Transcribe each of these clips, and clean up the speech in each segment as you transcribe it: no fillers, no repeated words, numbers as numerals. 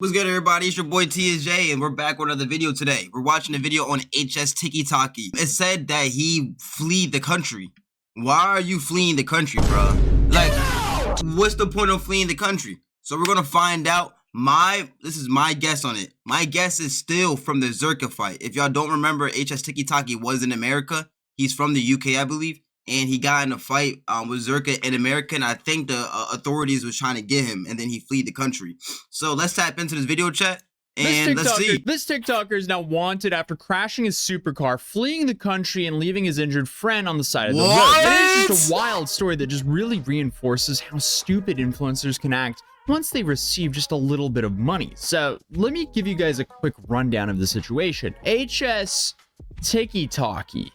What's good, everybody? It's your boy TsJ, and we're back with another video today. We're watching a video on HsTikkyTokky. It said that he fled the country. Why are you fleeing the country, bro? Like, what's the point of fleeing the country? So we're gonna find out. This is my guess on it. My guess is still from the Zerka fight. If y'all don't remember, HsTikkyTokky was in America. He's from the UK, I believe. And he got in a fight with Zerka in America, and I think the authorities was trying to get him, and then he fled the country. So let's tap into this video chat, and let's see. This TikToker is now wanted after crashing his supercar, fleeing the country, and leaving his injured friend on the side of the road. It is just a wild story that just really reinforces how stupid influencers can act once they receive just a little bit of money. So let me give you guys a quick rundown of the situation. HsTikkyTokky.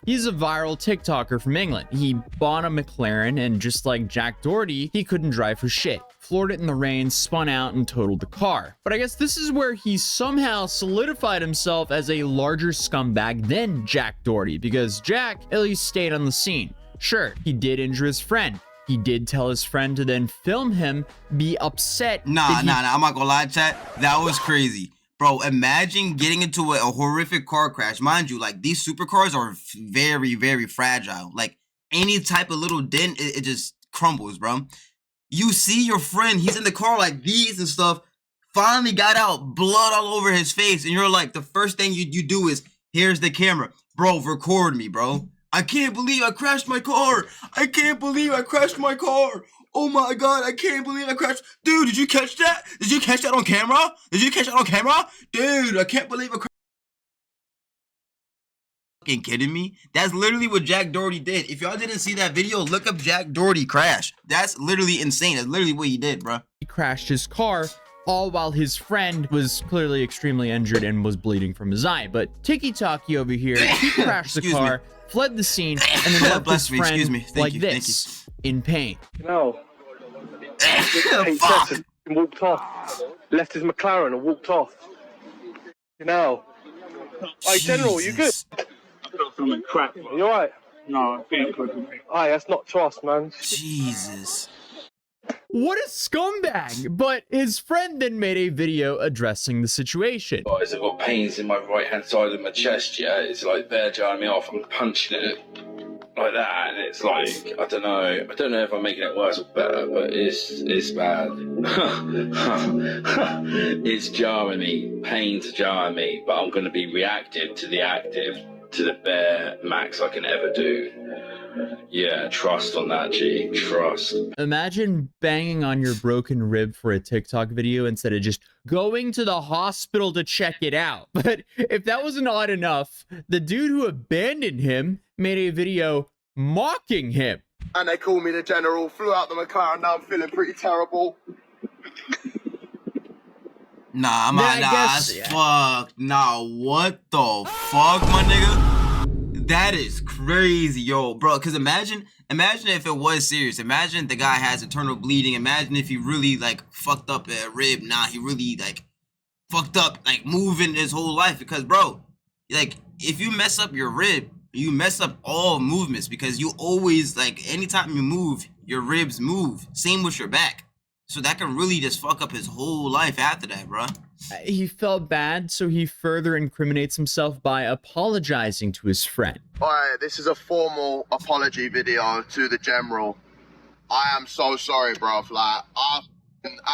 He's a viral TikToker from England. He bought a McLaren, and just like Jack Doherty, he couldn't drive for shit. Floored it in the rain, spun out, and totaled the car. But I guess this is where he somehow solidified himself as a larger scumbag than Jack Doherty, because Jack at least stayed on the scene. Sure, he did injure his friend. He did tell his friend to then film him be upset. Nah, I'm not gonna lie, chat. That was crazy. Bro, imagine getting into a horrific car crash. Mind you, like, these supercars are very, very fragile. Like, any type of little dent, it just crumbles, bro. You see your friend, he's in the car like these and stuff, finally got out, blood all over his face, and you're like, the first thing you do is, here's the camera. Bro, record me, bro. I can't believe I crashed my car. I can't believe I crashed my car. Oh my god, I can't believe I crashed. Dude, did you catch that? Did you catch that on camera? Did you catch that on camera? Dude, I can't believe I crashed. Fucking kidding me? That's literally what Jack Doherty did. If y'all didn't see that video, look up Jack Doherty crash. That's literally insane. That's literally what he did, bro. He crashed his car, all while his friend was clearly extremely injured and was bleeding from his eye. But TikkyTokky over here, he crashed the car, fled the scene, and then left his friend like this, in pain. No. Fuck. And walked off. Left his McLaren and walked off. You know. Hey, General, you good? I got something crap. You alright? No, I'm feeling good with me. Aye, that's not trust, man. Jesus. What a scumbag! But his friend then made a video addressing the situation. Guys, I've got pains in my right hand side of my chest, yeah? It's like they're jarring me off. I'm punching it like that, and it's like, I don't know if I'm making it worse or better, but it's bad. It's jarring me, pain's jarring me, but I'm going to be reactive to the active, to the bare max I can ever do. Yeah, trust on that, G. Trust. Imagine banging on your broken rib for a TikTok video instead of just going to the hospital to check it out. But if that wasn't odd enough, the dude who abandoned him made a video mocking him. And they call me the General, flew out the McLaren, now I'm feeling pretty terrible. Nah, fuck. Nah, what the fuck, my nigga? That is crazy, yo, bro. Cause imagine if it was serious. Imagine the guy has internal bleeding. Imagine if he really like fucked up a rib. Nah, he really like fucked up like moving his whole life. Because bro, like if you mess up your rib, you mess up all movements, because you always, like, anytime you move, your ribs move. Same with your back. So that can really just fuck up his whole life after that, bro. He felt bad, so he further incriminates himself by apologizing to his friend. Alright, this is a formal apology video to the General. I am so sorry, bruv. Like, I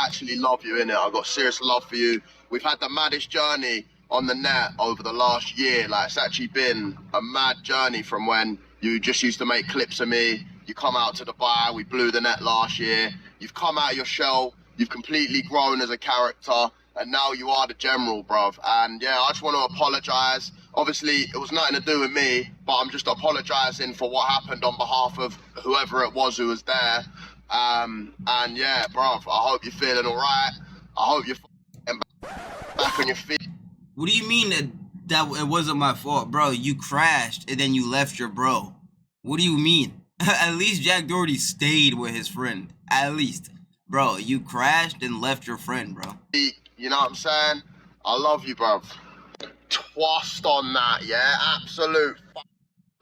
actually love you, innit? I've got serious love for you. We've had the maddest journey on the net over the last year. Like, it's actually been a mad journey from when you just used to make clips of me. You come out to Dubai, we blew the net last year. You've come out of your shell, you've completely grown as a character, and now you are the General, bruv. And yeah, I just want to apologise. Obviously, it was nothing to do with me, but I'm just apologising for what happened on behalf of whoever it was who was there. And yeah, bruv, I hope you're feeling alright. I hope you're back on your feet. What do you mean that it wasn't my fault, bro? You crashed and then you left your bro. What do you mean? At least Jack Doherty stayed with his friend. At least. Bro, you crashed and left your friend, bro. You know what I'm saying? I love you, bruv. Twast on that, yeah? Absolute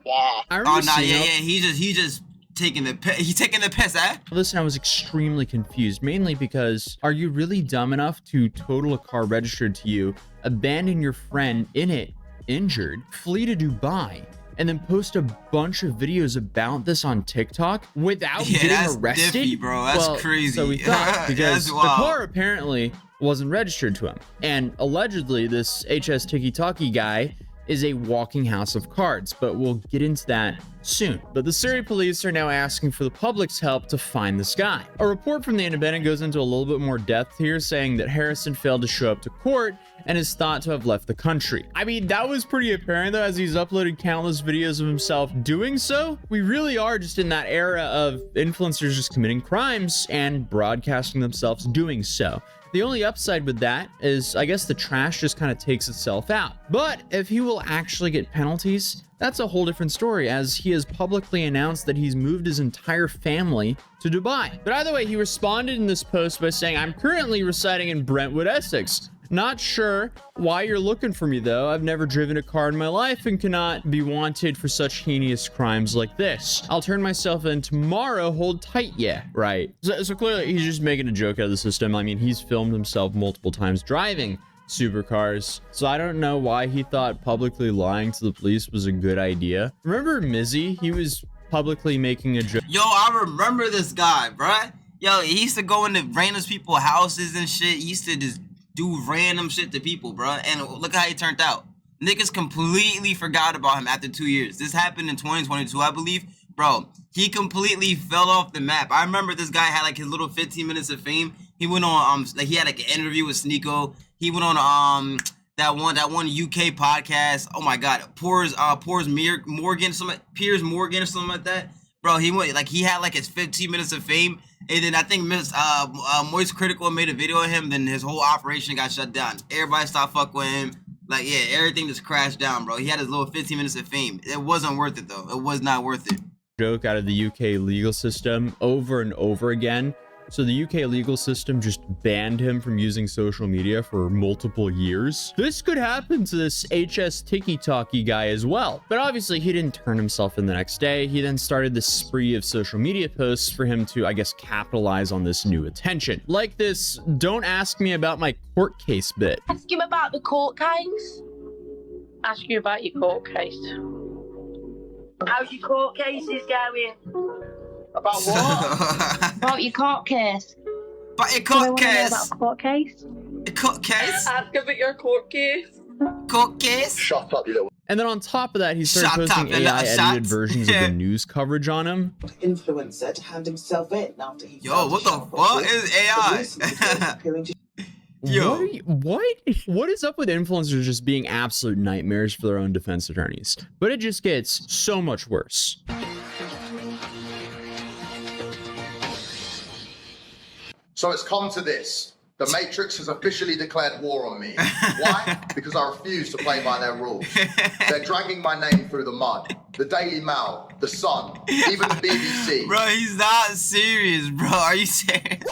wow. Oh, nah, yeah. He just taking the piss, eh? Listen, I was extremely confused, mainly because are you really dumb enough to total a car registered to you, abandon your friend in it, injured, flee to Dubai, and then post a bunch of videos about this on TikTok without getting that's arrested? diffy, bro. That's crazy. So we thought, because That's the wild. car apparently wasn't registered to him. And allegedly, this HsTikkyTokky guy is a walking house of cards, but we'll get into that soon. But the Surrey police are now asking for the public's help to find this guy. A report from The Independent goes into a little bit more depth here, saying that Harrison failed to show up to court and is thought to have left the country. I mean, that was pretty apparent though, as he's uploaded countless videos of himself doing so. We really are just in that era of influencers just committing crimes and broadcasting themselves doing so. The only upside with that is, I guess, the trash just kind of takes itself out. But if he will actually get penalties, that's a whole different story, as he has publicly announced that he's moved his entire family to Dubai. But either way, he responded in this post by saying, "I'm currently residing in Brentwood, Essex. Not sure why you're looking for me though. I've never driven a car in my life and cannot be wanted for such heinous crimes like this. I'll turn myself in tomorrow. Hold tight, yeah." Right. So clearly he's just making a joke out of the system. I mean, he's filmed himself multiple times driving supercars. So I don't know why he thought publicly lying to the police was a good idea. Remember Mizzy? He was publicly making a joke. Yo, I remember this guy, bruh. Yo, he used to go into random people's houses and shit. He used to just do random shit to people, bruh. And look how he turned out. Niggas completely forgot about him after 2 years. This happened in 2022, I believe. Bro, he completely fell off the map. I remember this guy had like his little 15 minutes of fame. He went on like he had like an interview with Sneeko. He went on that one UK podcast. Oh my god, Piers Morgan or something like that. Bro, he went like he had like his 15 minutes of fame, and then I think Moist Critical made a video of him. Then his whole operation got shut down. Everybody stopped fucking with him. Like, yeah, everything just crashed down, bro. He had his little 15 minutes of fame. It wasn't worth it though. It was not worth it. Joke out of the UK legal system over and over again. So the UK legal system just banned him from using social media for multiple years. This could happen to this HsTikkyTokky guy as well. But obviously he didn't turn himself in the next day. He then started this spree of social media posts for him to, I guess, capitalize on this new attention. Like this, "Don't ask me about my court case" bit. Ask him about the court case. Ask you about your court case. How's your court cases going? About what? About your court case. But a Do court you want to know case. about a court case? A court case. Ask about your court case. Court case. Shut up, you little. And then on top of that, he started Shut posting up, AI shut. edited versions of the news coverage on him. Influencer to hand himself in after he Yo, what the fuck is AI? Yo. What is up with influencers just being absolute nightmares for their own defense attorneys? But it just gets so much worse. So it's come to this. The Matrix has officially declared war on me. Why? Because I refuse to play by their rules. They're dragging my name through the mud. The Daily Mail, The Sun, even the BBC. Bro, he's not serious, bro. Are you serious?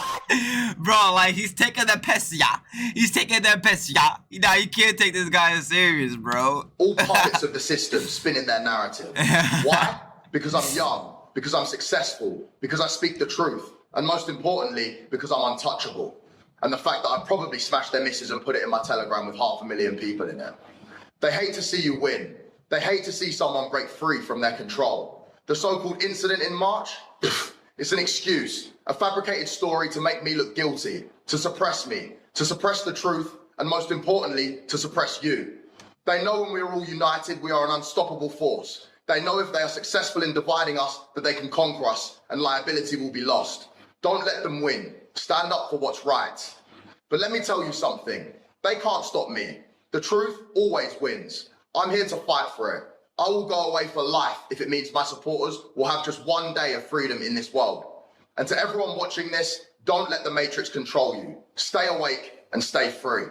Bro, like, he's taking the piss, yeah. He's taking the piss, yeah. Nah, you can't take this guy as serious, bro. All puppets of the system spinning their narrative. Why? Because I'm young, because I'm successful, because I speak the truth, and most importantly, because I'm untouchable. And the fact that I probably smashed their missus and put it in my Telegram with 500,000 people in it. They hate to see you win. They hate to see someone break free from their control. The so-called incident in March, it's an excuse, a fabricated story to make me look guilty, to suppress me, to suppress the truth, and most importantly, to suppress you. They know when we are all united, we are an unstoppable force. They know if they are successful in dividing us, that they can conquer us, and liability will be lost. Don't let them win. Stand up for what's right. But let me tell you something. They can't stop me. The truth always wins. I'm here to fight for it. I will go away for life if it means my supporters will have just one day of freedom in this world. And to everyone watching this, don't let the Matrix control you. Stay awake and stay free.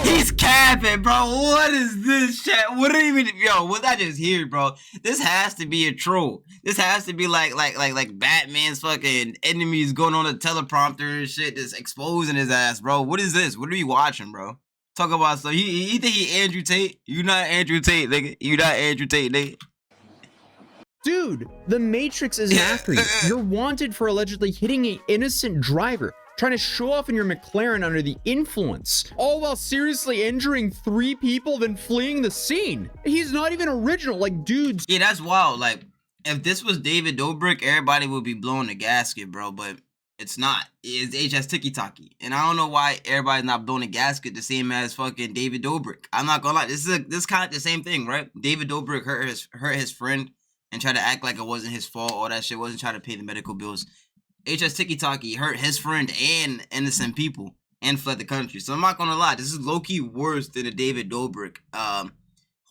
He's capping, bro. What is this shit? What do you mean? Yo, what I just hear, bro? This has to be a troll. This has to be like Batman's fucking enemies going on the teleprompter and shit, just exposing his ass, bro. What is this? What are we watching, bro? Talk about stuff. You think he Andrew Tate? You not Andrew Tate, nigga. You not Andrew Tate, nigga. Dude, the Matrix is after you. You're wanted for allegedly hitting an innocent driver, trying to show off in your McLaren under the influence, all while seriously injuring 3 people, then fleeing the scene. He's not even original, like, dudes. Yeah, that's wild. Like, if this was David Dobrik, everybody would be blowing the gasket, bro, but it's not. It's HsTikkyTokky. And I don't know why everybody's not blowing the gasket the same as fucking David Dobrik. I'm not gonna lie, this is kind of the same thing, right? David Dobrik hurt his friend and tried to act like it wasn't his fault. All that shit, wasn't trying to pay the medical bills. HsTikkyTokky hurt his friend and innocent people and fled the country. So I'm not gonna lie, this is low-key worse than the David Dobrik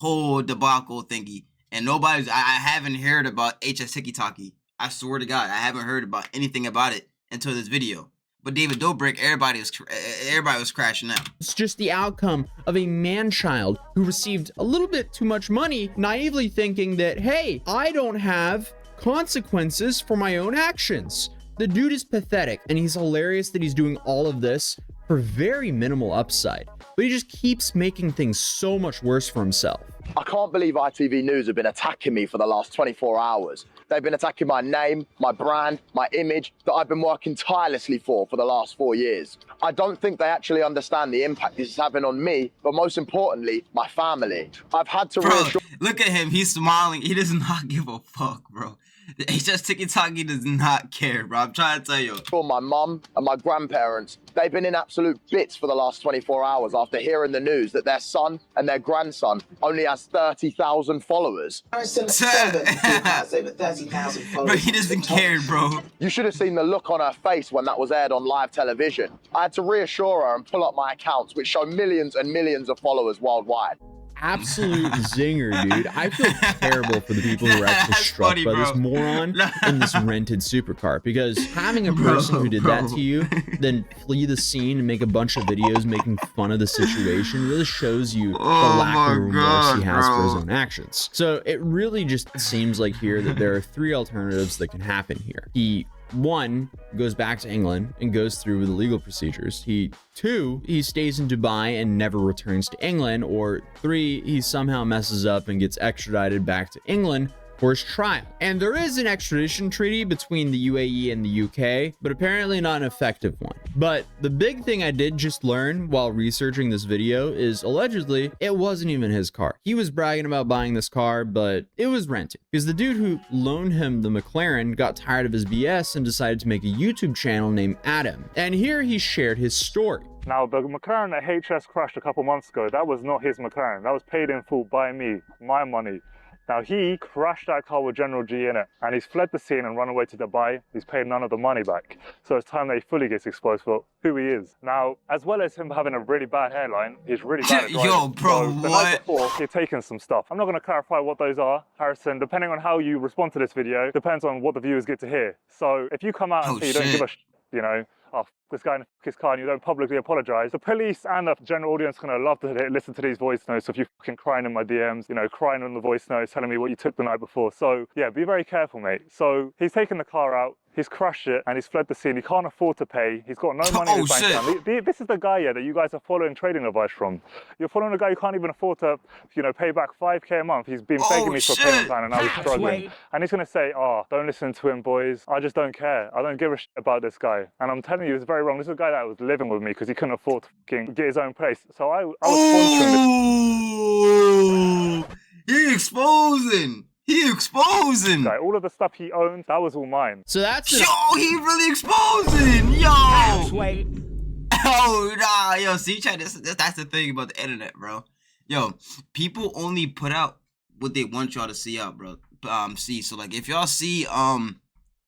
whole debacle thingy. And I haven't heard about HsTikkyTokky. I swear to God, I haven't heard about anything about it until this video. But David Dobrik, everybody was crashing out. It's just the outcome of a man-child who received a little bit too much money, naively thinking that, hey, I don't have consequences for my own actions. The dude is pathetic, and he's hilarious that he's doing all of this for very minimal upside, but he just keeps making things so much worse for himself. I can't believe ITV News have been attacking me for the last 24 hours. They've been attacking my name, my brand, my image that I've been working tirelessly for the last 4 years. I don't think they actually understand the impact this is having on me, but most importantly, my family. I've had to reassure— Look at him, he's smiling. He does not give a fuck, bro. The HsTikkyTokky does not care, bro. I'm trying to tell you. For my mum and my grandparents, they've been in absolute bits for the last 24 hours after hearing the news that their son and their grandson only has 30,000 followers. Over 30,000 followers. Bro, he doesn't care, bro. You should have seen the look on her face when that was aired on live television. I had to reassure her and pull up my accounts, which show millions and millions of followers worldwide. Absolute zinger, dude. I feel terrible for the people who are actually struck funny, by bro. this moron in this rented supercar, because having a person who did that to you then flee the scene and make a bunch of videos making fun of the situation really shows you the lack of remorse he has for his own actions. So it really just seems like here that there are 3 alternatives that can happen here. He 1, goes back to England and goes through with the legal procedures. 2, he stays in Dubai and never returns to England. Or 3, he somehow messes up and gets extradited back to England for his trial. And there is an extradition treaty between the UAE and the UK, but apparently not an effective one. But the big thing I did just learn while researching this video is allegedly it wasn't even his car. He was bragging about buying this car, but it was rented because the dude who loaned him the McLaren got tired of his BS and decided to make a YouTube channel named Adam. And here he shared his story. Now, the McLaren that HS crashed a couple months ago, that was not his McLaren. That was paid in full by me, my money. Now, he crashed that car with General G in it, and he's fled the scene and run away to Dubai. He's paid none of the money back. So it's time that he fully gets exposed for who he is. Now, as well as him having a really bad hairline, he's really bad at driving. Yo, bro, so the night before, he'd taken some stuff. I'm not going to clarify what those are, Harrison. Depending on how you respond to this video, depends on what the viewers get to hear. So if you come out and say you don't give a you know, oh, f this guy in his car, and you don't publicly apologize, the police and the general audience are going to love to listen to these voice notes of you fucking crying in my DMs, you know, crying on the voice notes, telling me what you took the night before. So yeah, be very careful, mate. So he's taken the car out, he's crashed it, and he's fled the scene. He can't afford to pay. He's got no money in his bank account. This is the guy, yeah, that you guys are following trading advice from. You're following a guy who can't even afford to, you know, pay back 5K a month. He's been begging me for a payment plan, and now he's struggling. And he's going to say, oh, don't listen to him, boys. I just don't care. I don't give a shit about this guy. And I'm telling you, it's very wrong. This is a guy that was living with me because he couldn't afford to fucking get his own place. So I was sponsoring this. He exposing. He exposing. Guy, all of the stuff he owns, that was all mine. So that's Yo, he really exposing. Yo. Oh, nah, yo, see, chat, that's the thing about the internet, bro. Yo, people only put out what they want y'all to see out, bro. So like if y'all see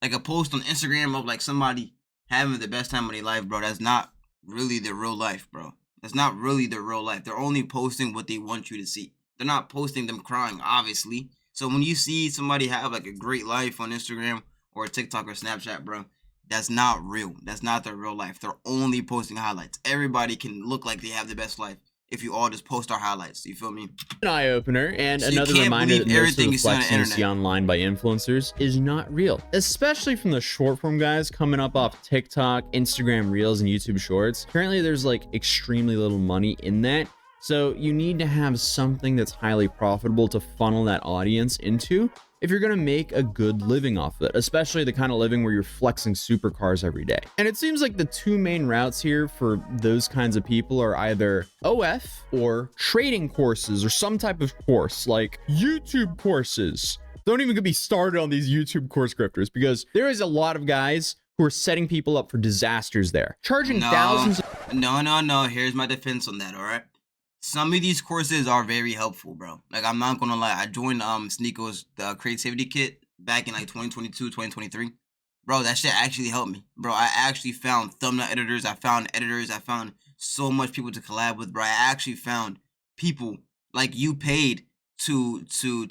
like a post on Instagram of like somebody having the best time of their life, bro, that's not really their real life, bro. That's not really their real life. They're only posting what they want you to see. They're not posting them crying, obviously. So when you see somebody have like a great life on Instagram or TikTok or Snapchat, bro, that's not real. That's not their real life. They're only posting highlights. Everybody can look like they have the best life if you all just post our highlights. You feel me? an eye-opener, and So you another can't reminder that believe most of everything the you see on the flexing you see internet. online by influencers is not real, especially from the short form guys coming up off TikTok, Instagram Reels, and YouTube Shorts. Currently, there's like extremely little money in that. So you need to have something that's highly profitable to funnel that audience into. if you're gonna make a good living off of it, especially the kind of living where you're flexing supercars every day. And it seems like the two main routes here for those kinds of people are either OF or trading courses or some type of course, like YouTube courses. Don't even get me started on these YouTube course grifters, because there is a lot of guys who are setting people up for disasters there, charging thousands. No. Here's my defense on that, all right? Some of these courses are very helpful, bro. Like, I'm not gonna lie. I joined Sneako's creativity kit back in like 2022, 2023. Bro, that shit actually helped me. Bro, I actually found thumbnail editors. I found editors. I found so much people to collab with, bro. I actually found people like you paid to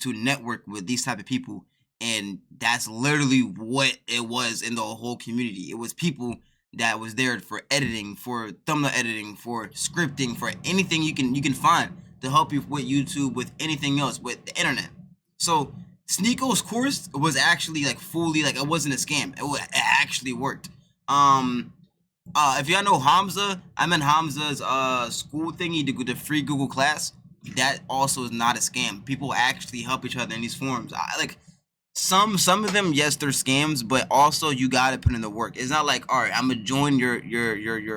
network with these type of people, and that's literally what it was in the whole community. It was people that was there for editing, for thumbnail editing, for scripting, for anything you can find to help you with YouTube, with anything else, with the internet. So Sneako's course was actually like fully, like, it wasn't a scam. It actually worked. If y'all know Hamza, I'm in Hamza's school thingy, the free Google class. That also is not a scam. People actually help each other in these forums. Like some of them, yes, they're scams, but also you gotta put in the work. It's not like, all right, I'm gonna join your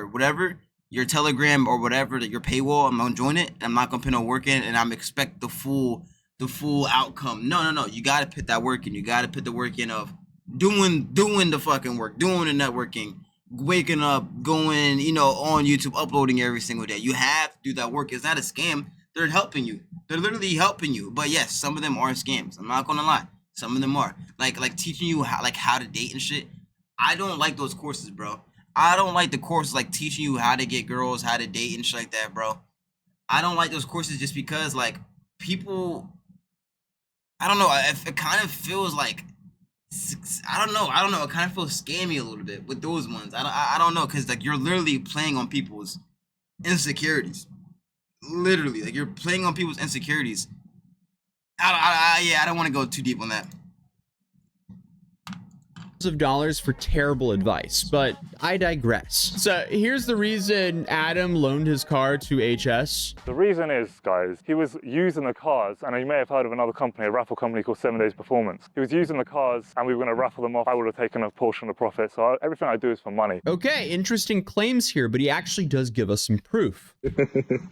whatever, your Telegram or whatever, your paywall. I'm gonna join it, and I'm not gonna put no work in, and I'm expect the full outcome. No. You gotta put that work in. You gotta put the work in of doing the fucking work, doing the networking, waking up, going, on YouTube, uploading every single day. You have to do that work. It's not a scam. They're helping you. They're literally helping you. But yes, some of them are scams. I'm not gonna lie. Some of them are like teaching you how to date and shit. I don't like those courses, bro. I don't like the courses like teaching you how to get girls, how to date and shit like that, bro. I don't like those courses just because like people, I don't know. It kind of feels like, I don't know. It kind of feels scammy a little bit with those ones. I don't know, because like you're literally playing on people's insecurities. Literally, like you're playing on people's insecurities. I don't want to go too deep on that. Of dollars for terrible advice, but I digress. So here's the reason Adam loaned his car to HS. The reason is, guys, he was using the cars, and you may have heard of another company, a raffle company called 7 Days Performance. He was using the cars, and we were going to raffle them off. I would have taken a portion of the profit, so everything I do is for money. Okay, interesting claims here, but he actually does give us some proof.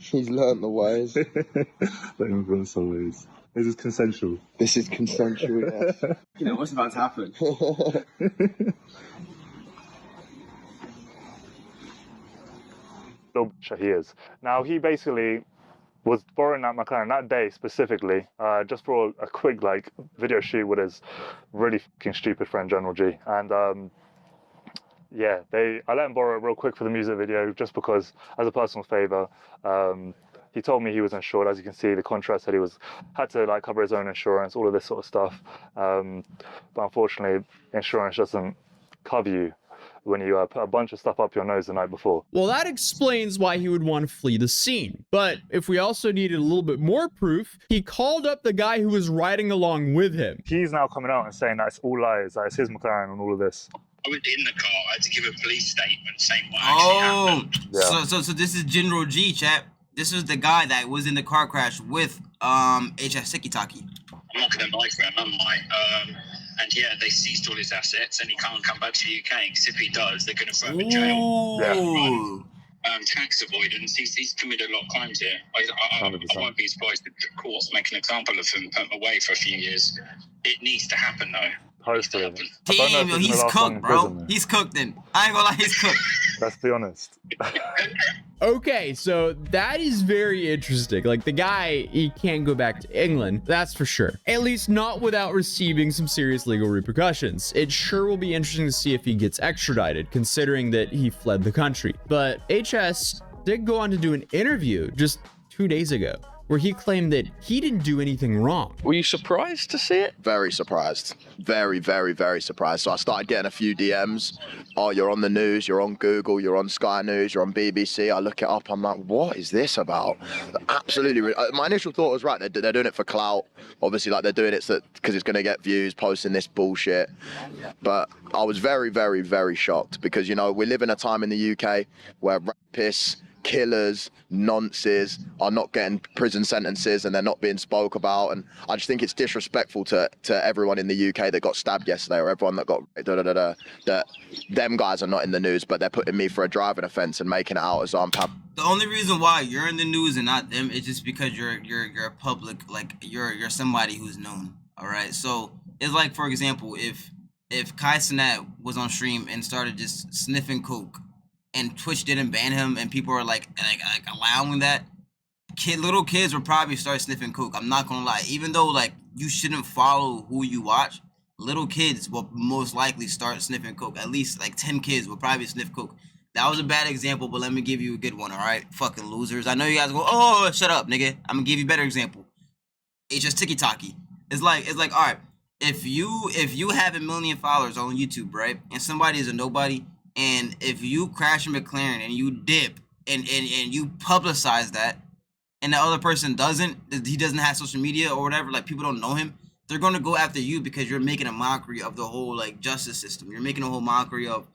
He's learned the ways. Let him go some ways. This is consensual. This is consensual, yes. What's about to happen? Little bitch he is. Now, he basically was borrowing that McLaren that day specifically, just for a quick video shoot with his really fucking stupid friend General G. And yeah, I let him borrow it real quick for the music video, just because, as a personal favor. He told me he was insured. As you can see, the contract said he had to cover his own insurance, all of this sort of stuff. But unfortunately, insurance doesn't cover you when you put a bunch of stuff up your nose the night before. Well, that explains why he would want to flee the scene. But if we also needed a little bit more proof, he called up the guy who was riding along with him. He's now coming out and saying that it's all lies, that it's his McLaren and all of this. I was in the car. I had to give a police statement saying what actually happened. Yeah. So this is General G, chat. This is the guy that was in the car crash with HsTikkyTokky. I'm not going to lie for him, am I? And yeah, they seized all his assets, and he can't come back to the UK. Because if he does, they're going to throw him in jail. Yeah. Tax avoidance. He's committed a lot of crimes here. I won't be surprised if the courts make an example of him, put him away for a few years. It needs to happen, though. Hopefully. Damn, he's cooked, bro. He's cooked then. I ain't gonna lie, he's cooked. Let's be honest. Okay, so that is very interesting. Like, the guy, he can't go back to England, that's for sure. At least not without receiving some serious legal repercussions. It sure will be interesting to see if he gets extradited, considering that he fled the country. But HS did go on to do an interview just 2 days ago, where he claimed that he didn't do anything wrong. Were you surprised to see it? Very surprised. Very, very, very surprised. So I started getting a few DMs. Oh, you're on the news, you're on Google, you're on Sky News, you're on BBC. I look it up, I'm like, what is this about? Absolutely. My initial thought was, right, they're doing it for clout. Obviously, they're doing it because it's going to get views, posting this bullshit. But I was very, very, very shocked because, we live in a time in the UK where rapists, killers, nonces are not getting prison sentences and they're not being spoke about. And I just think it's disrespectful to everyone in the UK that got stabbed yesterday, or everyone that got that them guys are not in the news, but they're putting me for a driving offence and making it out as I'm the only reason why you're in the news and not them is just because you're a public, like you're somebody who's known. All right, so it's like, for example, if Kai Cenat was on stream and started just sniffing coke, and Twitch didn't ban him, and people are like allowing that, little kids would probably start sniffing coke. I'm not gonna lie. Even though like you shouldn't follow who you watch, little kids will most likely start sniffing coke. At least like 10 kids will probably sniff coke. That was a bad example, but let me give you a good one. All right, fucking losers. I know you guys go, oh, shut up, nigga. I'm gonna give you a better example. HsTikkyTokky. It's like all right. If you have 1 million followers on YouTube, right, and somebody is a nobody, and if you crash a McLaren and you dip and you publicize that, and the other person doesn't, he doesn't have social media or whatever, like people don't know him, they're gonna go after you because you're making a mockery of the whole like justice system. You're making a whole mockery of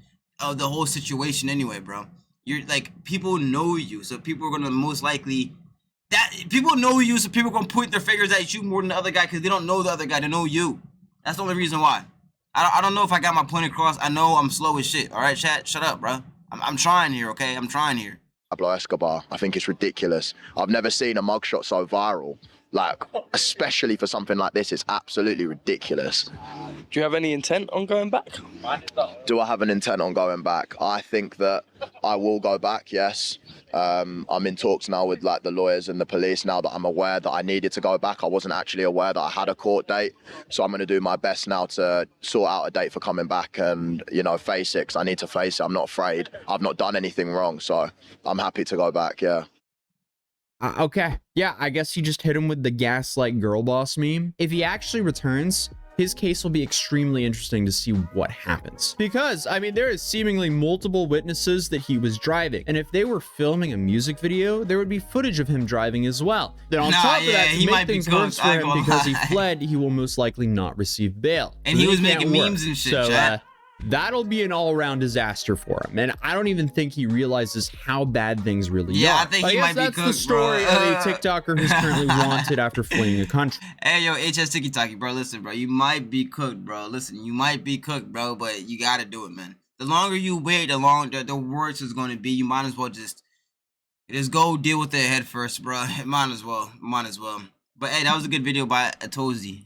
the whole situation anyway, bro. You're like, people know you, so people are gonna most likely people know you, so people are gonna point their fingers at you more than the other guy because they don't know the other guy, they know you. That's the only reason why. I don't know if I got my point across. I know I'm slow as shit. All right, chat, shut up, bro. I'm trying here, okay? I'm trying here. Pablo Escobar. I think it's ridiculous. I've never seen a mugshot so viral. Like, especially for something like this, it's absolutely ridiculous. Do you have any intent on going back? Do I have an intent on going back? I think that I will go back, yes. I'm in talks now with like the lawyers and the police now that I'm aware that I needed to go back. I wasn't actually aware that I had a court date. So I'm going to do my best now to sort out a date for coming back and, you know, face it, because I need to face it. I'm not afraid. I've not done anything wrong. So I'm happy to go back, yeah. Okay. Yeah, I guess he just hit him with the gaslight girl boss meme. If he actually returns, his case will be extremely interesting to see what happens. Because, I mean, there is seemingly multiple witnesses that he was driving. And if they were filming a music video, there would be footage of him driving as well. Then on top of that, to make things worse for him because he fled, he will most likely not receive bail. And he was making memes and shit, chat. That'll be an all-around disaster for him, and I don't even think he realizes how bad things really are. Yeah, I think he might be cooked, bro. That's the story of a TikToker who's currently wanted after fleeing a country. Hey, yo, HsTikkyTokky, bro, listen, bro, you might be cooked, bro. Listen, you might be cooked, bro, but you gotta do it, man. The longer you wait, the longer the worse it's gonna be. You might as well just go deal with it head first, bro. Might as well. But hey, that was a good video by Atozy.